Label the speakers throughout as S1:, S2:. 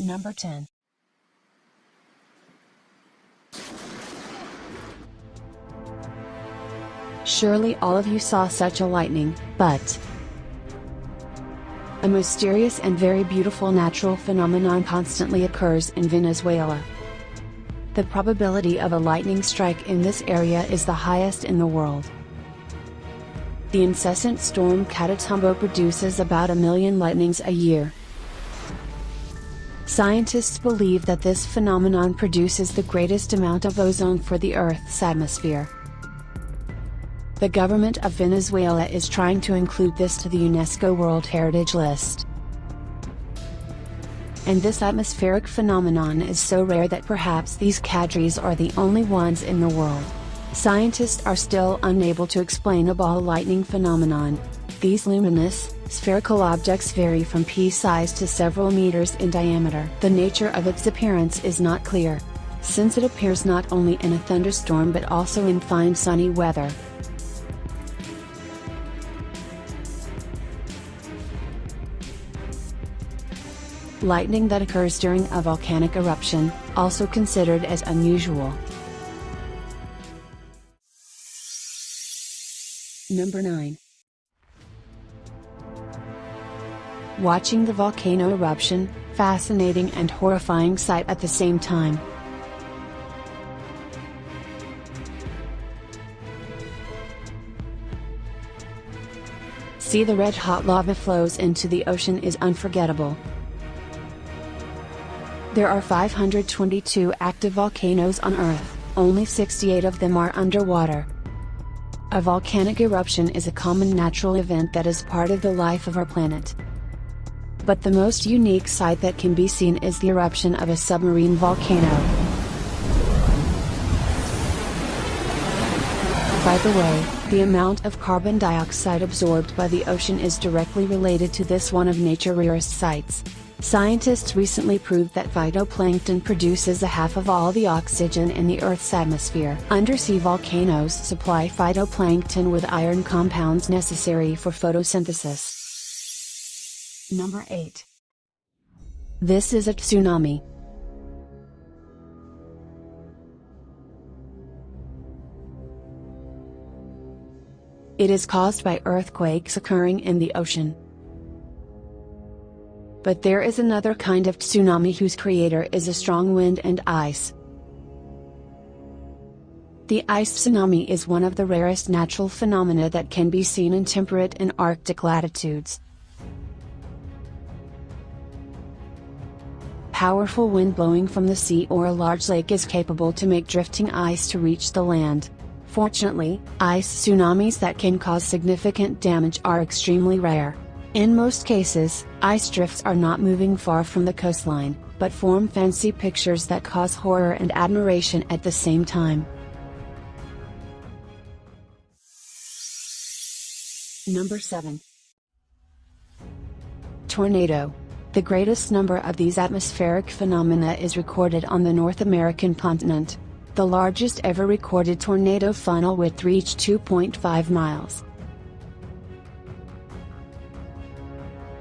S1: Number 10. Surely all of you saw such a lightning, but a mysterious and very beautiful natural phenomenon constantly occurs in Venezuela. The probability of a lightning strike in this area is the highest in the world. The incessant storm Catatumbo produces about 1 million lightnings a year. Scientists believe that this phenomenon produces the greatest amount of ozone for the Earth's atmosphere. The government of Venezuela is trying to include this to the UNESCO World Heritage List. And this atmospheric phenomenon is so rare that perhaps these cadres are the only ones in the world. Scientists are still unable to explain a ball lightning phenomenon. These luminous, spherical objects vary from pea-sized to several meters in diameter. The nature of its appearance is not clear, since it appears not only in a thunderstorm but also in fine sunny weather. Lightning that occurs during a volcanic eruption, also considered as unusual. Number 9. Watching the volcano eruption, fascinating and horrifying sight at the same time. See the red-hot lava flows into the ocean is unforgettable. There are 522 active volcanoes on Earth, only 68 of them are underwater. A volcanic eruption is a common natural event that is part of the life of our planet. But the most unique sight that can be seen is the eruption of a submarine volcano. By the way, the amount of carbon dioxide absorbed by the ocean is directly related to this one of nature's rarest sights. Scientists recently proved that phytoplankton produces a half of all the oxygen in the Earth's atmosphere. Undersea volcanoes supply phytoplankton with iron compounds necessary for photosynthesis. Number 8. This is a tsunami. It is caused by earthquakes occurring in the ocean. But there is another kind of tsunami whose creator is a strong wind and ice. The ice tsunami is one of the rarest natural phenomena that can be seen in temperate and Arctic latitudes. Powerful wind blowing from the sea or a large lake is capable to make drifting ice to reach the land. Fortunately, ice tsunamis that can cause significant damage are extremely rare. In most cases, ice drifts are not moving far from the coastline, but form fancy pictures that cause horror and admiration at the same time. Number 7. Tornado. The greatest number of these atmospheric phenomena is recorded on the North American continent. The largest ever recorded tornado funnel width reached 2.5 miles.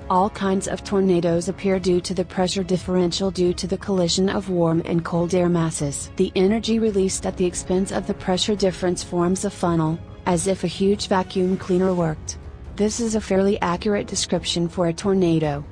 S1: All kinds of tornadoes appear due to the pressure differential due to the collision of warm and cold air masses. The energy released at the expense of the pressure difference forms a funnel, as if a huge vacuum cleaner worked. This is a fairly accurate description for a tornado.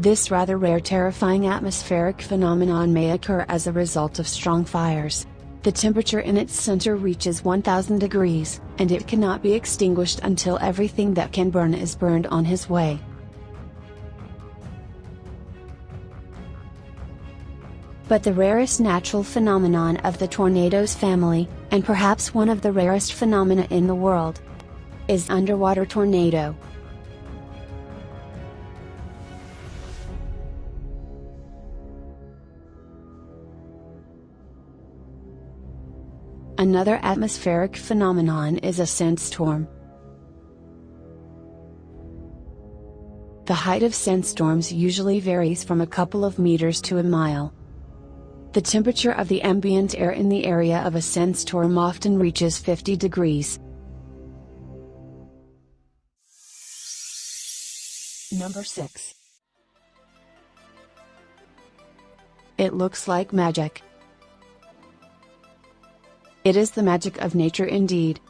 S1: This rather rare terrifying atmospheric phenomenon may occur as a result of strong fires. The temperature in its center reaches 1000 degrees, and it cannot be extinguished until everything that can burn is burned on his way. But the rarest natural phenomenon of the tornadoes family, and perhaps one of the rarest phenomena in the world, is underwater tornado. Another atmospheric phenomenon is a sandstorm. The height of sandstorms usually varies from a couple of meters to a mile. The temperature of the ambient air in the area of a sandstorm often reaches 50 degrees. Number 6. It looks like magic. It is the magic of nature indeed.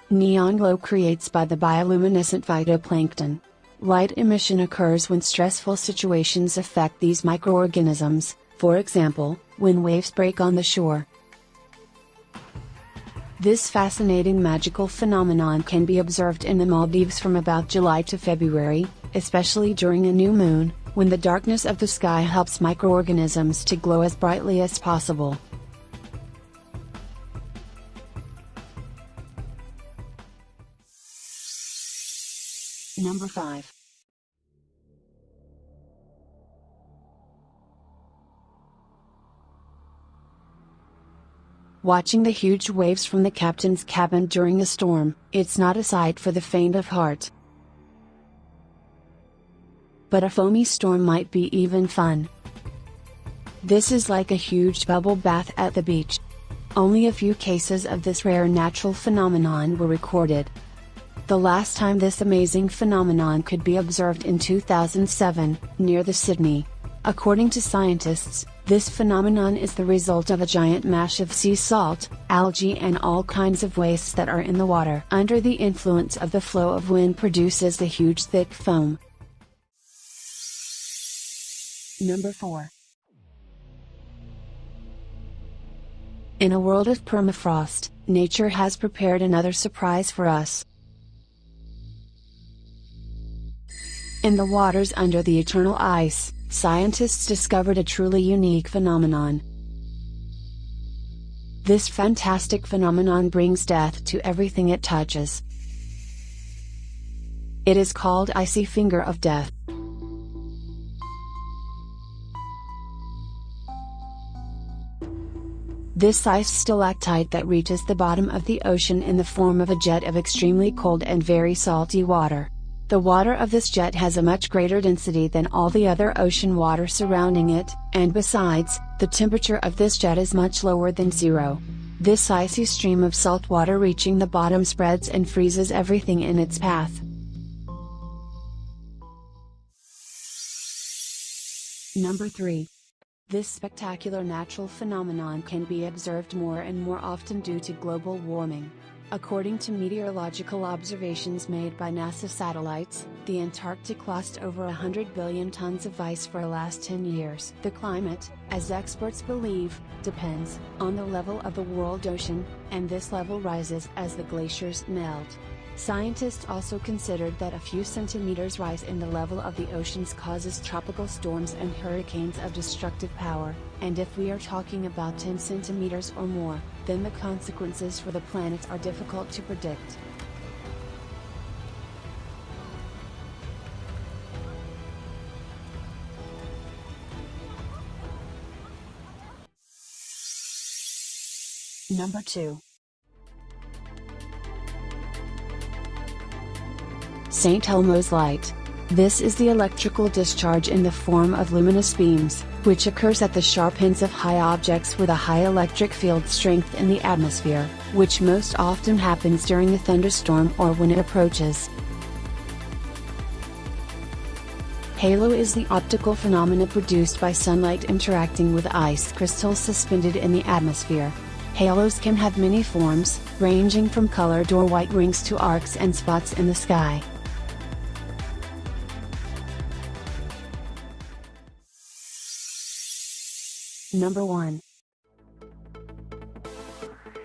S1: Neon glow creates by the bioluminescent phytoplankton. Light emission occurs when stressful situations affect these microorganisms, for example, when waves break on the shore. This fascinating magical phenomenon can be observed in the Maldives from about July to February, especially during a new moon, when the darkness of the sky helps microorganisms to glow as brightly as possible. Number 5. Watching the huge waves from the captain's cabin during a storm, it's not a sight for the faint of heart. But a foamy storm might be even fun. This is like a huge bubble bath at the beach. Only a few cases of this rare natural phenomenon were recorded. The last time this amazing phenomenon could be observed in 2007, near the Sydney. According to scientists, this phenomenon is the result of a giant mash of sea salt, algae and all kinds of wastes that are in the water. Under the influence of the flow of wind produces the huge thick foam. Number 4. In a world of permafrost, nature has prepared another surprise for us. In the waters under the eternal ice, scientists discovered a truly unique phenomenon. This fantastic phenomenon brings death to everything it touches. It is called icy finger of death. This ice stalactite that reaches the bottom of the ocean in the form of a jet of extremely cold and very salty water. The water of this jet has a much greater density than all the other ocean water surrounding it, and besides, the temperature of this jet is much lower than zero. This icy stream of salt water reaching the bottom spreads and freezes everything in its path. Number 3. This spectacular natural phenomenon can be observed more and more often due to global warming. According to meteorological observations made by NASA satellites, the Antarctic lost over 100 billion tons of ice for the last 10 years. The climate, as experts believe, depends on the level of the world ocean, and this level rises as the glaciers melt. Scientists also considered that a few centimeters rise in the level of the oceans causes tropical storms and hurricanes of destructive power, and if we are talking about 10 centimeters or more, then the consequences for the planet are difficult to predict. Number 2. St. Elmo's light. This is the electrical discharge in the form of luminous beams, which occurs at the sharp ends of high objects with a high electric field strength in the atmosphere, which most often happens during a thunderstorm or when it approaches. Halo is the optical phenomena produced by sunlight interacting with ice crystals suspended in the atmosphere. Halos can have many forms, ranging from colored or white rings to arcs and spots in the sky. Number 1.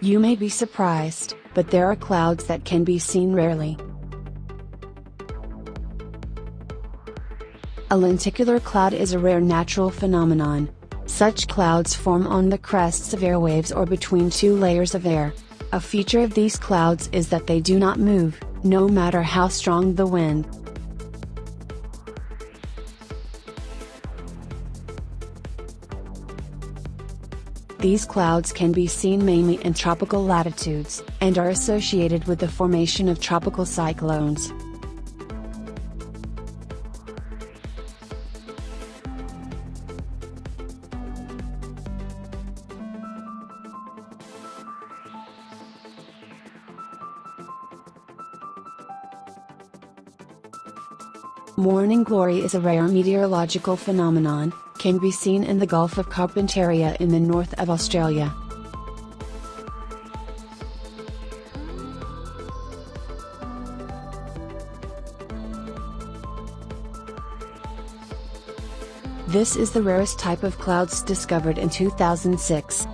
S1: You may be surprised, but there are clouds that can be seen rarely. A lenticular cloud is a rare natural phenomenon. Such clouds form on the crests of airwaves or between two layers of air. A feature of these clouds is that they do not move, no matter how strong the wind. These clouds can be seen mainly in tropical latitudes, and are associated with the formation of tropical cyclones. Morning glory is a rare meteorological phenomenon, can be seen in the Gulf of Carpentaria in the north of Australia. This is the rarest type of clouds discovered in 2006.